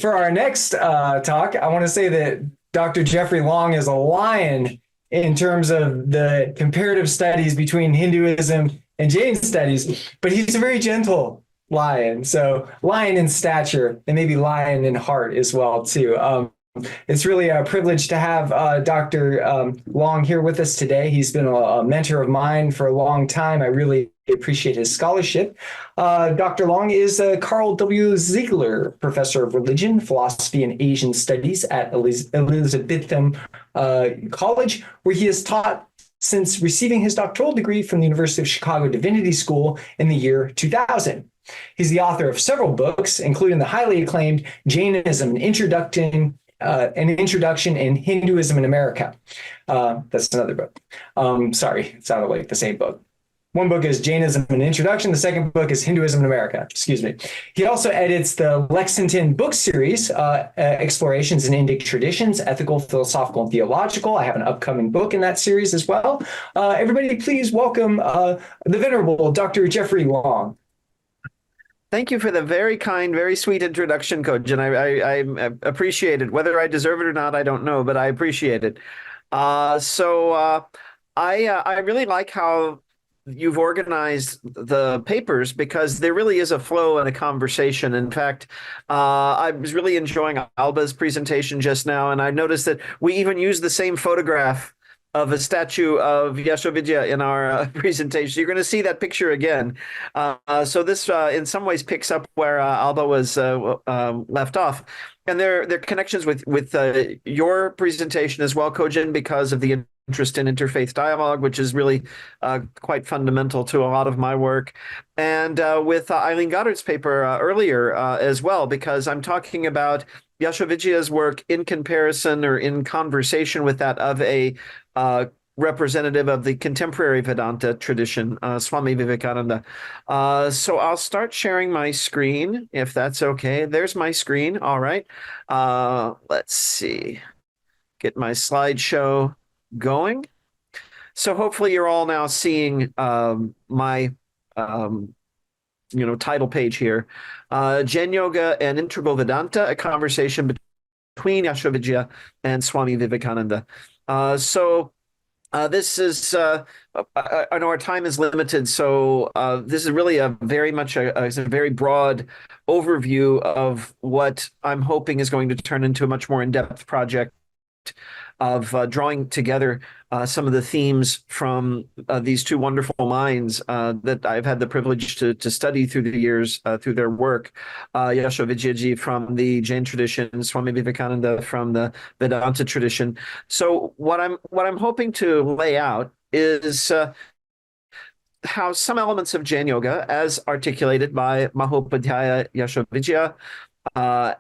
for our next talk, I want to say that Dr. Jeffrey Long is a lion in terms of the comparative studies between Hinduism and Jain studies, but he's a very gentle lion. So lion in stature and maybe lion in heart as well too. It's really a privilege to have Dr. Long here with us today. He's been a mentor of mine for a long time. I really appreciate his scholarship. Dr. Long is Carl W. Ziegler Professor of Religion, Philosophy, and Asian Studies at Elizabethton College, where he has taught since receiving his doctoral degree from the University of Chicago Divinity School in the year 2000. He's the author of several books, including the highly acclaimed Jainism, an introduction in Hinduism in America. That's another book. Sorry, it sounded like the same book. One book is Jainism, an introduction. The second book is Hinduism in America. Excuse me. He also edits the Lexington book series, Explorations in Indic Traditions, Ethical, Philosophical, and Theological. I have an upcoming book in that series as well. Everybody, please welcome the venerable Dr. Jeffrey Long. Thank you for the very kind, very sweet introduction, Coach, and I appreciate it. Whether I deserve it or not, I don't know, but I appreciate it. I really like how you've organized the papers because there really is a flow and a conversation. In fact, I was really enjoying Alba's presentation just now, and I noticed that we even used the same photograph of a statue of Yashovijaya in our presentation. You're going to see that picture again. So this, in some ways, picks up where Alba was left off. And there are connections with your presentation as well, Kojin, because of the interest in interfaith dialogue, which is really quite fundamental to a lot of my work. And with Eileen Goddard's paper earlier as well, because I'm talking about Yashovijaya's work in comparison or in conversation with that of a representative of the contemporary Vedanta tradition, Swami Vivekananda. So I'll start sharing my screen, if that's okay. There's my screen. All right. Let's see. Get my slideshow going. So hopefully you're all now seeing my title page here. Jain Yoga and Integral Vedanta, a conversation between Yashovijaya and Swami Vivekananda. This is, I know our time is limited, so this is really a very broad overview of what I'm hoping is going to turn into a much more in-depth project of drawing together some of the themes from these two wonderful minds that I've had the privilege to study through the years through their work. Yashovijayaji from the Jain tradition, Swami Vivekananda from the Vedanta tradition. So what I'm hoping to lay out is how some elements of Jain Yoga, as articulated by Mahopadhyaya Yashovijaya,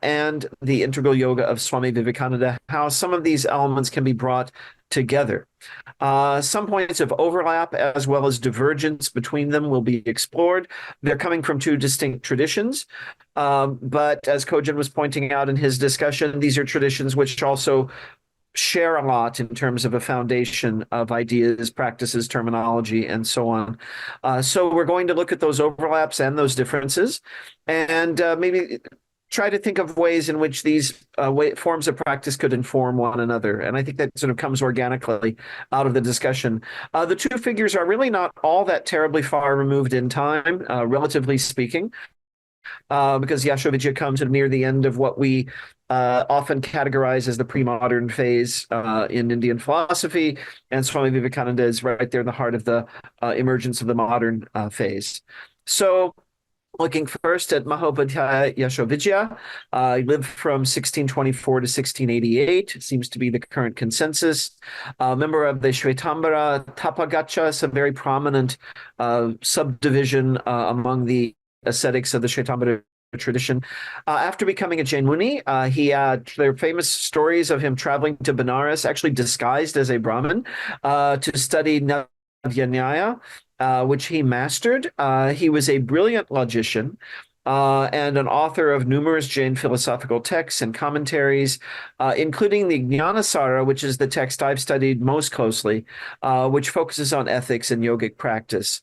and the integral yoga of Swami Vivekananda, how some of these elements can be brought together. Some points of overlap as well as divergence between them will be explored. They're coming from two distinct traditions, but as Kojin was pointing out in his discussion, these are traditions which also share a lot in terms of a foundation of ideas, practices, terminology, and so on. So we're going to look at those overlaps and those differences, and maybe try to think of ways in which these forms of practice could inform one another. And I think that sort of comes organically out of the discussion. The two figures are really not all that terribly far removed in time, relatively speaking, because Yashovijaya comes near the end of what we often categorize as the pre-modern phase in Indian philosophy, and Swami Vivekananda is right there in the heart of the emergence of the modern phase. So looking first at Mahopadhyaya Yashovijaya, he lived from 1624 to 1688, seems to be the current consensus. Member of the Shvetambara Tapagachas, a very prominent subdivision among the ascetics of the Shvetambara tradition. After becoming a Jain Muni, there are famous stories of him traveling to Benares, actually disguised as a Brahmin, to study Navya, which he mastered. He was a brilliant logician and an author of numerous Jain philosophical texts and commentaries, including the Jnanasara, which is the text I've studied most closely, which focuses on ethics and yogic practice.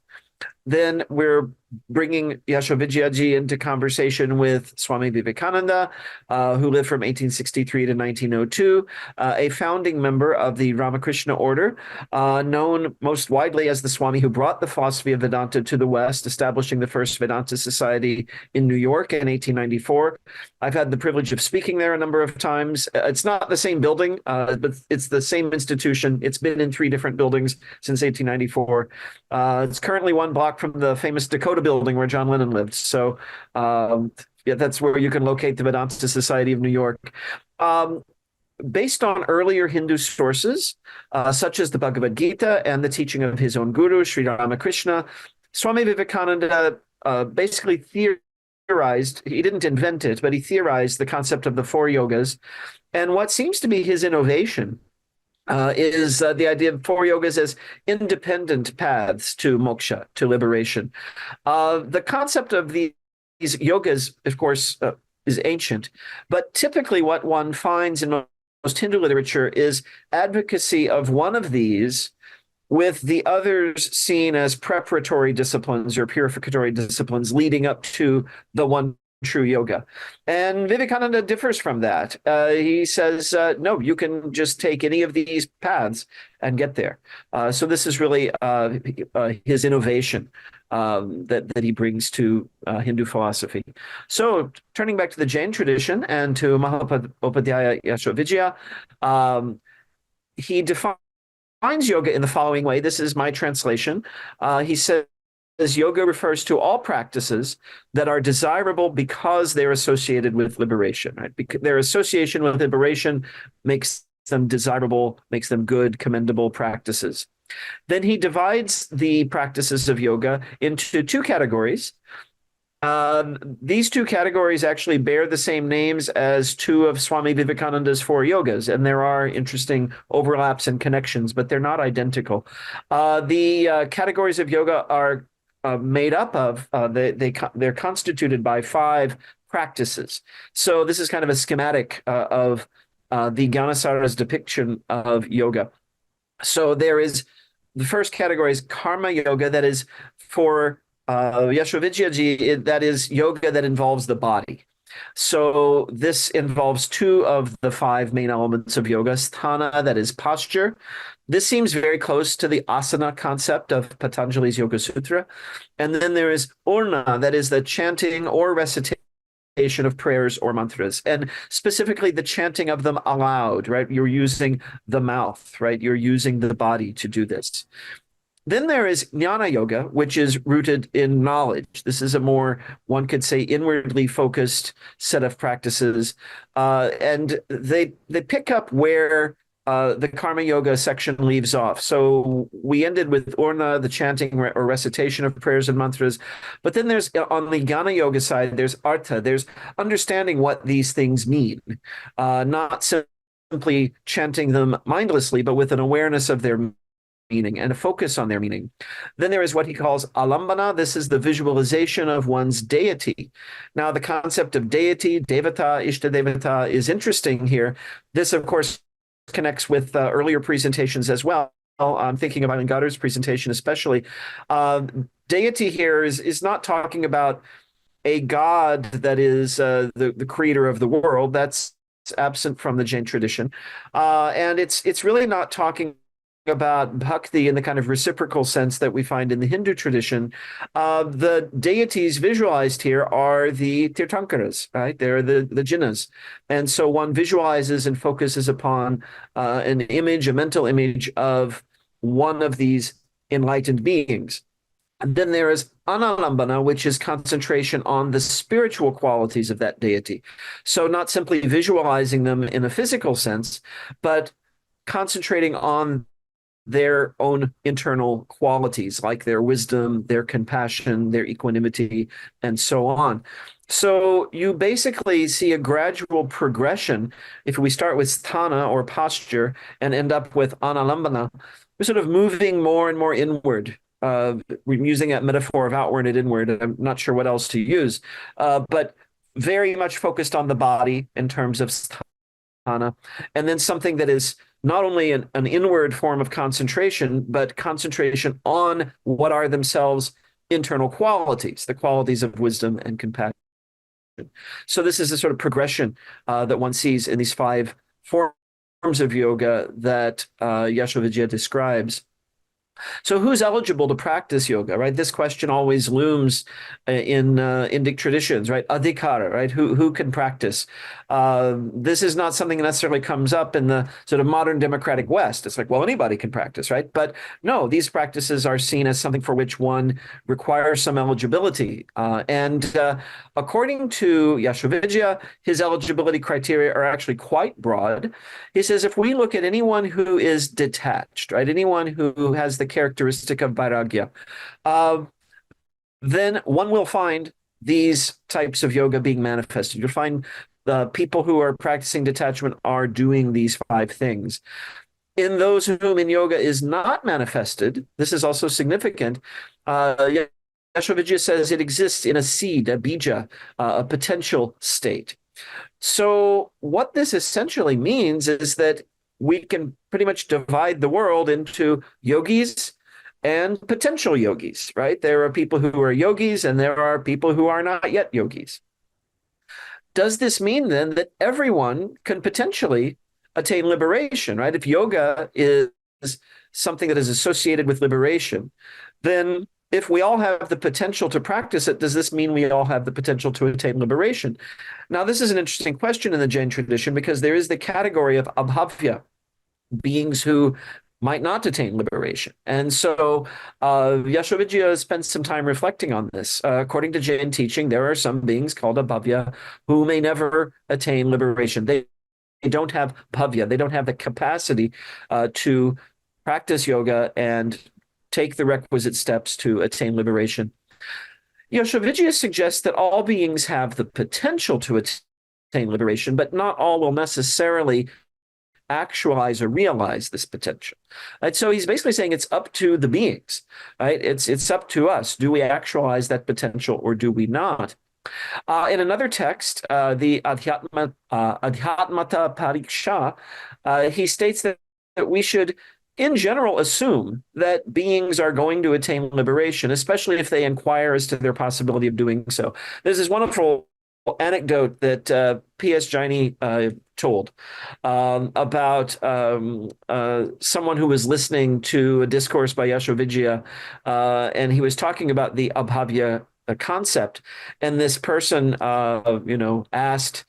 Then we're bringing Yashovijaya into conversation with Swami Vivekananda, who lived from 1863 to 1902, a founding member of the Ramakrishna order, known most widely as the Swami who brought the philosophy of Vedanta to the West, establishing the first Vedanta Society in New York in 1894. I've had the privilege of speaking there a number of times. It's not the same building, but it's the same institution. It's been in 3 different buildings since 1894. It's currently 1 block from the famous Dakota building where John Lennon lived. So yeah, that's where you can locate the Vedanta Society of New York. Based on earlier Hindu sources, such as the Bhagavad Gita and the teaching of his own guru, Sri Ramakrishna, Swami Vivekananda basically theorized, he didn't invent it, but he theorized the concept of the 4 yogas. And what seems to be his innovation is the idea of 4 yogas as independent paths to moksha, to liberation. The concept of these yogas, of course, is ancient, but typically what one finds in most Hindu literature is advocacy of one of these, with the others seen as preparatory disciplines or purificatory disciplines leading up to the one true yoga. And Vivekananda differs from that. He says, no, you can just take any of these paths and get there. So this is really his innovation that he brings to Hindu philosophy. So turning back to the Jain tradition and to Mahaupadhyaya Yashovijaya, he defines yoga in the following way. This is my translation. He says, yoga refers to all practices that are desirable because they're associated with liberation, right? Because their association with liberation makes them desirable, makes them good, commendable practices. Then he divides the practices of yoga into 2 categories. These 2 categories actually bear the same names as 2 of Swami Vivekananda's 4 yogas, and there are interesting overlaps and connections, but they're not identical. The categories of yoga are made up of, they're constituted by 5 practices. So this is kind of a schematic of the Ganasara's depiction of yoga. So there is, the first category is karma yoga, that is for Yashovijaya, that is yoga that involves the body. So this involves 2 of the 5 main elements of yoga. Sthana, that is posture. This seems very close to the asana concept of Patanjali's Yoga Sutra. And then there is urna, that is the chanting or recitation of prayers or mantras, and specifically the chanting of them aloud, right? You're using the mouth, right? You're using the body to do this. Then there is jnana yoga, which is rooted in knowledge. This is a more, one could say, inwardly focused set of practices. And they pick up where the karma yoga section leaves off. So we ended with urna, the chanting or recitation of prayers and mantras. But then there's, on the jnana yoga side, there's artha. There's understanding what these things mean, not simply chanting them mindlessly, but with an awareness of their meaning and a focus on their meaning. Then there is what he calls alambana. This is the visualization of one's deity. Now, the concept of deity, devata, ishtadevata, is interesting here. This, of course, connects with earlier presentations as well. I'm thinking of Eileen Goddard's presentation especially. Deity here is not talking about a god that is the creator of the world. That's absent from the Jain tradition. And it's really not talking about bhakti in the kind of reciprocal sense that we find in the Hindu tradition. The deities visualized here are the Tirthankaras, right? They're the jinnas. And so one visualizes and focuses upon an image, a mental image of one of these enlightened beings. And then there is analambana, which is concentration on the spiritual qualities of that deity. So not simply visualizing them in a physical sense, but concentrating on their own internal qualities, like their wisdom, their compassion, their equanimity, and so on. So you basically see a gradual progression. If we start with sthana or posture and end up with analambana, we're sort of moving more and more inward. We're using that metaphor of outward and inward. I'm not sure what else to use, but very much focused on the body in terms of sthana, and then something that is not only an inward form of concentration, but concentration on what are themselves internal qualities, the qualities of wisdom and compassion. So this is a sort of progression that one sees in these 5 forms of yoga that Yashovijaya describes. So who's eligible to practice yoga, right? This question always looms in Indic traditions, right? Adhikara, right? Who can practice? This is not something that necessarily comes up in the sort of modern democratic West. It's like, well, anybody can practice, right? But no, these practices are seen as something for which one requires some eligibility. According to Yashovijaya, his eligibility criteria are actually quite broad. He says, if we look at anyone who is detached, right? Anyone who has the characteristic of vairagya, then one will find these types of yoga being manifested. You'll find the people who are practicing detachment are doing these 5 things. In those whom in yoga is not manifested, this is also significant. Yashovijaya says it exists in a seed, a bija, a potential state. So what this essentially means is that we can pretty much divide the world into yogis and potential yogis, right? There are people who are yogis and there are people who are not yet yogis. Does this mean then that everyone can potentially attain liberation, right? If yoga is something that is associated with liberation, then if we all have the potential to practice it, does this mean we all have the potential to attain liberation? Now, this is an interesting question in the Jain tradition because there is the category of abhavya, beings who might not attain liberation. And so Yashovijaya spends some time reflecting on this. According to Jain teaching, there are some beings called abhavya who may never attain liberation. They don't have bhavya. They don't have the capacity to practice yoga and take the requisite steps to attain liberation. Yashovijaya suggests that all beings have the potential to attain liberation, but not all will necessarily actualize or realize this potential. Right? So he's basically saying it's up to the beings, right? It's up to us. Do we actualize that potential or do we not? In another text, the Adhyatmata Pariksha, he states that we should, in general, assume that beings are going to attain liberation, especially if they inquire as to their possibility of doing so. There's this wonderful anecdote that P.S. Jaini told about someone who was listening to a discourse by Yashovijaya, and he was talking about the abhavya concept, and this person, asked,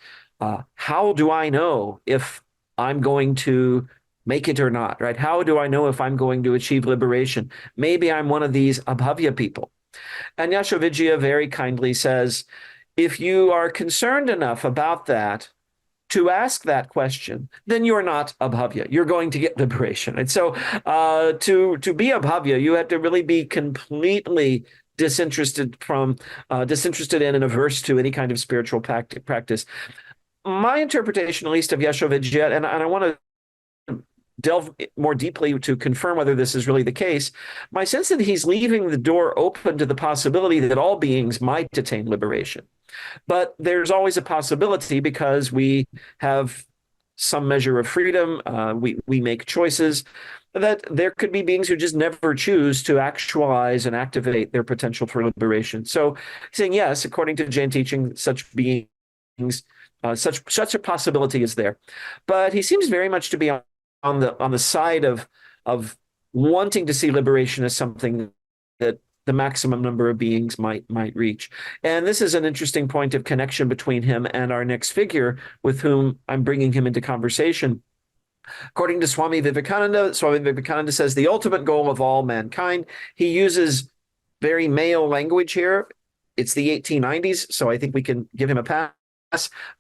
"How do I know if I'm going to make it or not? Right? How do I know if I'm going to achieve liberation? Maybe I'm one of these abhavya people." And Yashovijaya very kindly says, if you are concerned enough about that to ask that question, then you're not abhavya. You're going to get liberation. And so to be abhavya, you have to really be completely disinterested in and averse to any kind of spiritual practice. My interpretation, at least, of Yashovijaya, and I want to delve more deeply to confirm whether this is really the case, my sense that he's leaving the door open to the possibility that all beings might attain liberation. But there's always a possibility because we have some measure of freedom, we make choices, that there could be beings who just never choose to actualize and activate their potential for liberation. So saying yes, according to Jain teaching, such beings, such a possibility is there. But he seems very much to be on the side of wanting to see liberation as something that the maximum number of beings might reach. And this is an interesting point of connection between him and our next figure with whom I'm bringing him into conversation. According to Swami Vivekananda, says the ultimate goal of all mankind. He uses very male language here. It's the 1890s, so I think we can give him a pass.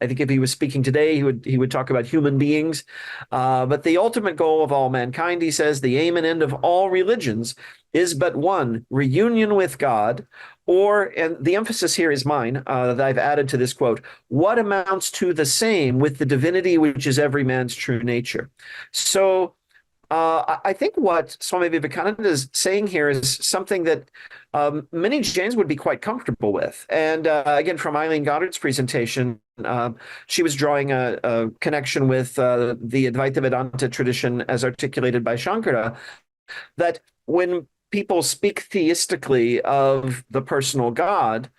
I think if he was speaking today, he would talk about human beings. But the ultimate goal of all mankind, he says, the aim and end of all religions is but one, reunion with God, and the emphasis here is mine, that I've added to this quote, what amounts to the same with the divinity which is every man's true nature. So I think what Swami Vivekananda is saying here is something that many Jains would be quite comfortable with. And again, from Eileen Goddard's presentation, she was drawing a connection with the Advaita Vedanta tradition as articulated by Shankara, that when people speak theistically of the personal God,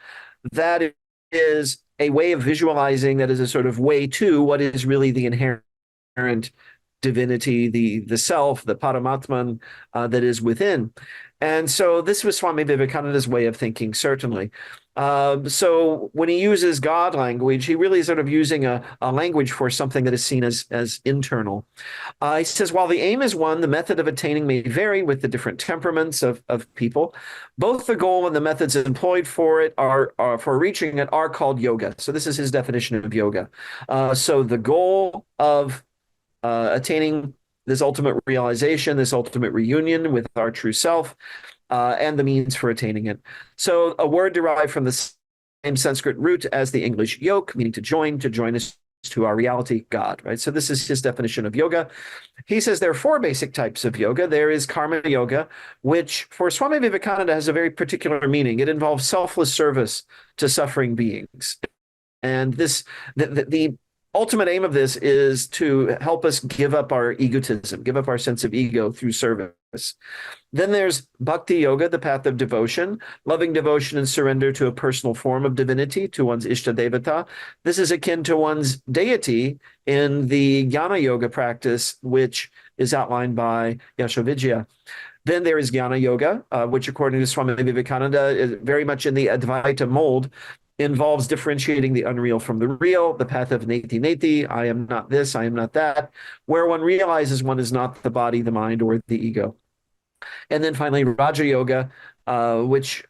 that is a way of visualizing, that is a sort of way to what is really the inherent divinity, the self, the Paramatman that is within. And so this was Swami Vivekananda's way of thinking, certainly. So when he uses God language, he really is sort of using a language for something that is seen as internal. He says, while the aim is one, the method of attaining may vary with the different temperaments of people. Both the goal and the methods employed for it are for reaching it are called yoga. So this is his definition of yoga. So the goal of attaining this ultimate realization, this ultimate reunion with our true self, and the means for attaining it. So a word derived from the same Sanskrit root as the English yoke, meaning to join us to our reality, God, right? So this is his definition of yoga. He says there are four basic types of yoga. There is karma yoga, which for Swami Vivekananda has a very particular meaning. It involves selfless service to suffering beings. And this, the ultimate aim of this is to help us give up our egotism, give up our sense of ego through service. Then there's bhakti yoga, the path of devotion, loving devotion and surrender to a personal form of divinity, to one's ishta devata. This is akin to one's deity in the jnana yoga practice, which is outlined by Yashovijaya. Then there is jnana yoga, which according to Swami Vivekananda is very much in the Advaita mold, involves differentiating the unreal from the real, the path of neti neti, I am not this, I am not that, where one realizes one is not the body, the mind, or the ego. And then finally, Raja Yoga, which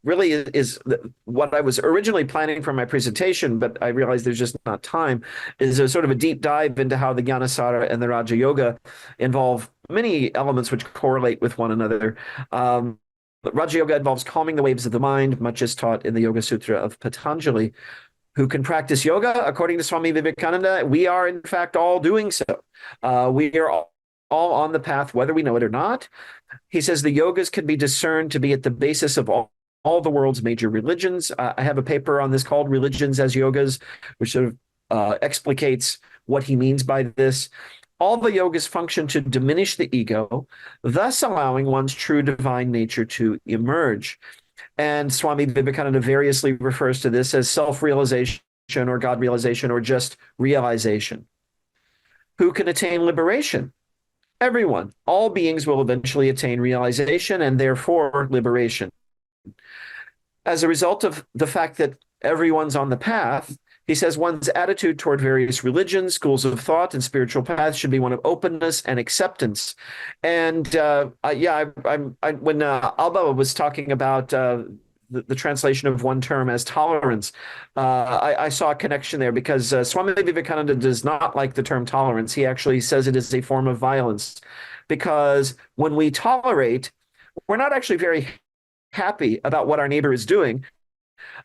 really is what I was originally planning for my presentation, but I realized there's just not time, is a sort of a deep dive into how the Jnanasara and the Raja Yoga involve many elements which correlate with one another. But Raja Yoga involves calming the waves of the mind, much as taught in the Yoga Sutra of Patanjali. Who can practice yoga? According to Swami Vivekananda, we are in fact all doing so. We are all on the path, whether we know it or not. He says the yogas can be discerned to be at the basis of all the world's major religions. I have a paper on this called Religions as Yogas, which sort of explicates what he means by this. All the yogas function to diminish the ego, thus allowing one's true divine nature to emerge. And Swami Vivekananda variously refers to this as self-realization or God realization or just realization. Who can attain liberation? Everyone. All beings will eventually attain realization and therefore liberation. As a result of the fact that everyone's on the path, he says one's attitude toward various religions, schools of thought, and spiritual paths should be one of openness and acceptance. And when Alba was talking about the translation of one term as tolerance, I saw a connection there because Swami Vivekananda does not like the term tolerance. He actually says it is a form of violence because when we tolerate, we're not actually very happy about what our neighbor is doing.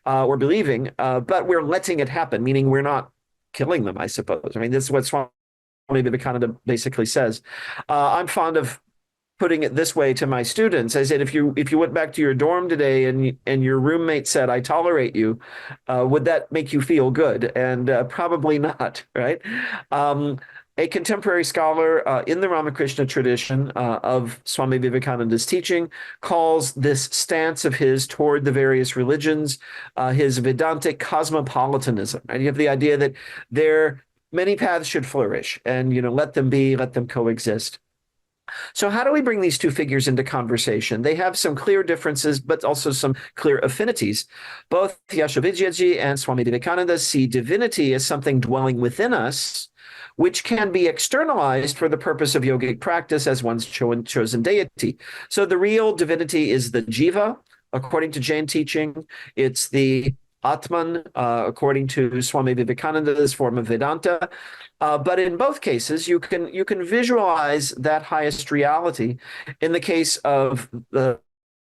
Or believing, but we're letting it happen, meaning we're not killing them, I suppose. I mean, this is what Swami Vivekananda basically says. I'm fond of putting it this way to my students. I said, if you went back to your dorm today and your roommate said, I tolerate you, would that make you feel good? And probably not, right? A contemporary scholar in the Ramakrishna tradition of Swami Vivekananda's teaching calls this stance of his toward the various religions his Vedantic cosmopolitanism. And you have the idea that many paths should flourish and, let them be, let them coexist. So how do we bring these two figures into conversation? They have some clear differences, but also some clear affinities. Both Yashovijaya and Swami Vivekananda see divinity as something dwelling within us, which can be externalized for the purpose of yogic practice as one's chosen deity. So the real divinity is the jiva, according to Jain teaching. It's the Atman, according to Swami Vivekananda's form of Vedanta. But in both cases, you can visualize that highest reality. In the case of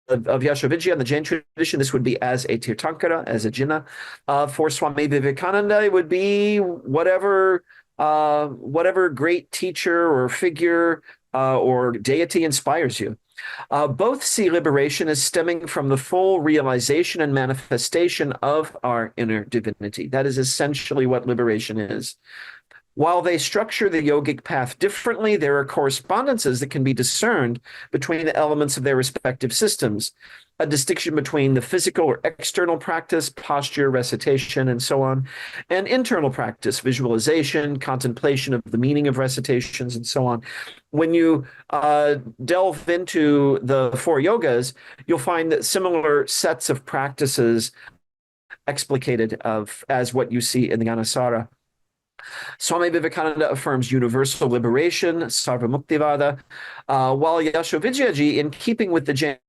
Yashovijaya and the Jain tradition, this would be as a Tirthankara, as a Jinna. For Swami Vivekananda, it would be whatever great teacher or figure or deity inspires you. Both see liberation as stemming from the full realization and manifestation of our inner divinity. That is essentially what liberation is. While they structure the yogic path differently, there are correspondences that can be discerned between the elements of their respective systems. A distinction between the physical or external practice, posture, recitation, and so on, and internal practice, visualization, contemplation of the meaning of recitations, and so on. When you delve into the four yogas, you'll find that similar sets of practices explicated as what you see in the Anusara. Swami Vivekananda affirms universal liberation, Sarvamuktivada, while Yashovijayaji, in keeping with the Jain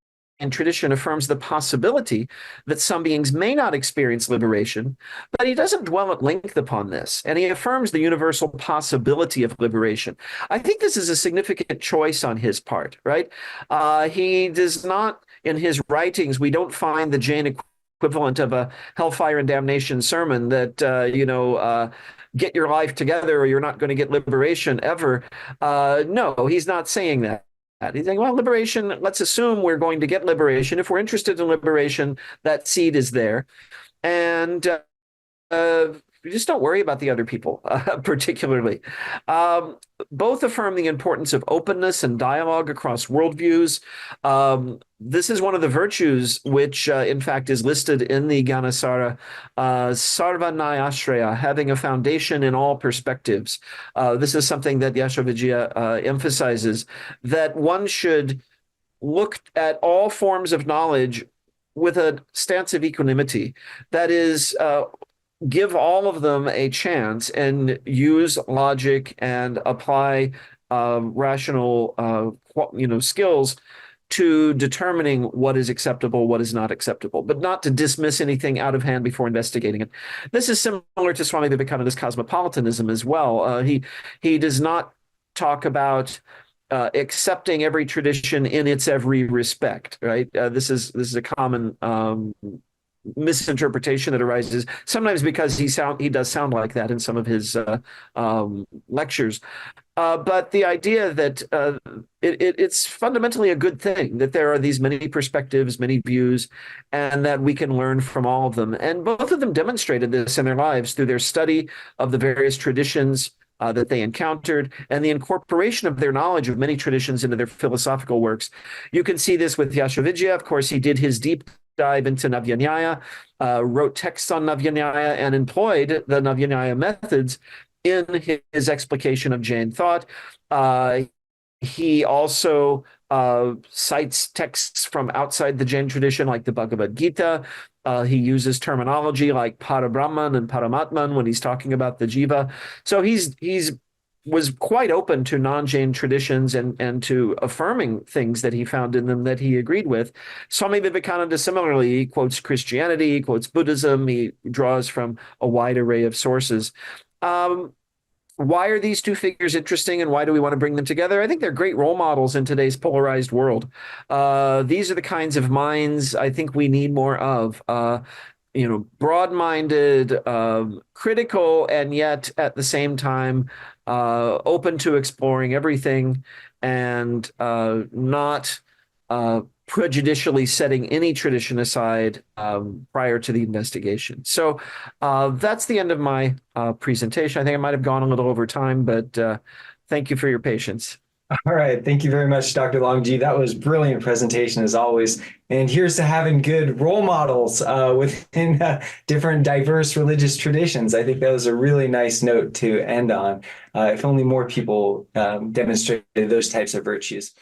tradition, affirms the possibility that some beings may not experience liberation, but he doesn't dwell at length upon this, and he affirms the universal possibility of liberation. I think this is a significant choice on his part, right? He does not, in his writings, we don't find the Jain equivalent of a hellfire and damnation sermon that, get your life together or you're not going to get liberation ever. No, he's not saying that. He's saying, well, liberation, let's assume we're going to get liberation. If we're interested in liberation, that seed is there. And just don't worry about the other people, particularly. Both affirm the importance of openness and dialogue across worldviews. This is one of the virtues which, in fact, is listed in the Ganasara, Sarvanayashraya, having a foundation in all perspectives. This is something that Yashovijaya emphasizes, that one should look at all forms of knowledge with a stance of equanimity. That is, give all of them a chance and use logic and apply rational skills to determining what is acceptable, what is not acceptable, but not to dismiss anything out of hand before investigating it. This is similar to Swami Vivekananda's cosmopolitanism as well. He does not talk about accepting every tradition in its every respect, right? This is a common misinterpretation that arises sometimes because he does sound like that in some of his lectures. But the idea that it's fundamentally a good thing that there are these many perspectives, many views, and that we can learn from all of them. And both of them demonstrated this in their lives through their study of the various traditions that they encountered and the incorporation of their knowledge of many traditions into their philosophical works. You can see this with Yashovijaya. Of course, he did his deep dive into Navyanyaya, wrote texts on Navyanyaya, and employed the Navyanyaya methods in his explication of Jain thought. He also cites texts from outside the Jain tradition, like the Bhagavad Gita. He uses terminology like Parabrahman and Paramatman when he's talking about the jiva. So he's was quite open to non-Jain traditions and to affirming things that he found in them that he agreed with. Swami Vivekananda similarly quotes Christianity, quotes Buddhism. He draws from a wide array of sources. Why are these two figures interesting, and why do we want to bring them together? I think they're great role models in today's polarized world. These are the kinds of minds I think we need more of. Broad-minded, critical, and yet at the same time open to exploring everything, and not prejudicially setting any tradition aside prior to the investigation. So that's the end of my presentation. I think I might have gone a little over time, but thank you for your patience. All right. Thank you very much, Dr. Longji. That was a brilliant presentation as always. And here's to having good role models within different diverse religious traditions. I think that was a really nice note to end on. If only more people demonstrated those types of virtues.